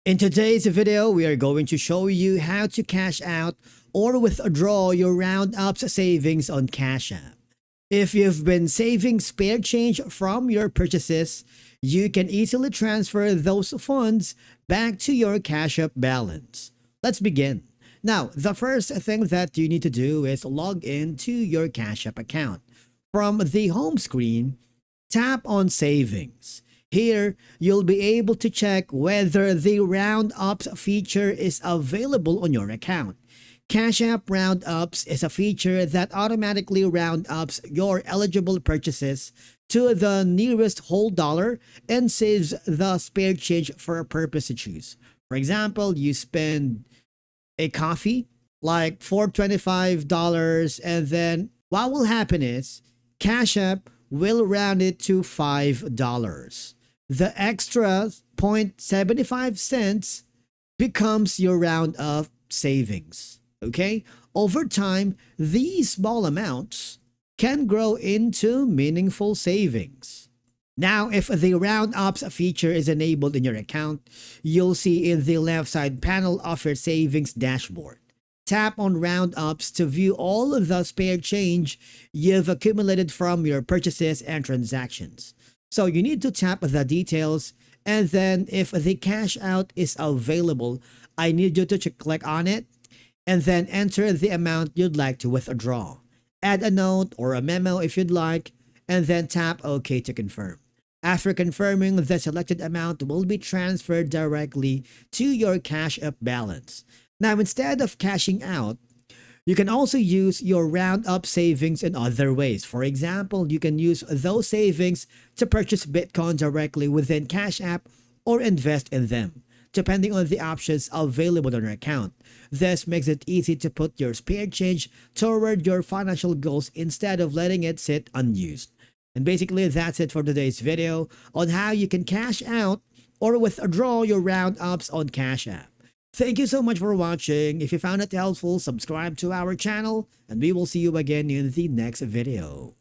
In today's video, we are going to show you how to cash out or withdraw your Roundups savings on Cash App. If you've been saving spare change from your purchases, you can easily transfer those funds back to your Cash App balance. Let's begin. Now, the first thing that you need to do is log into your Cash App account. From the home screen, tap on Savings. Here, you'll be able to check whether the Roundups feature is available on your account. Cash App Roundups is a feature that automatically round ups your eligible purchases to the nearest whole dollar and saves the spare change for a purpose to choose. For example, you spend a coffee like $4.25, and then what will happen is Cash App will round it to $5. The extra 0.75 cents becomes your round of savings. Okay? Over time, these small amounts can grow into meaningful savings. Now, if the Roundups feature is enabled in your account, you'll see in the left side panel of your savings dashboard. Tap on Roundups to view all of the spare change you've accumulated from your purchases and transactions. So you need to tap the details, and then if the cash out is available, I need you to click on it and then enter the amount you'd like to withdraw. Add a note or a memo if you'd like, and then tap OK to confirm. After confirming, the selected amount will be transferred directly to your Cash App balance. Now, instead of cashing out, you can also use your Roundup savings in other ways. For example, you can use those savings to purchase Bitcoin directly within Cash App or invest in them, depending on the options available on your account. This makes it easy to put your spare change toward your financial goals instead of letting it sit unused. And basically, that's it for today's video on how you can cash out or withdraw your Roundups on Cash App. Thank you so much for watching. If you found it helpful, subscribe to our channel, and we will see you again in the next video.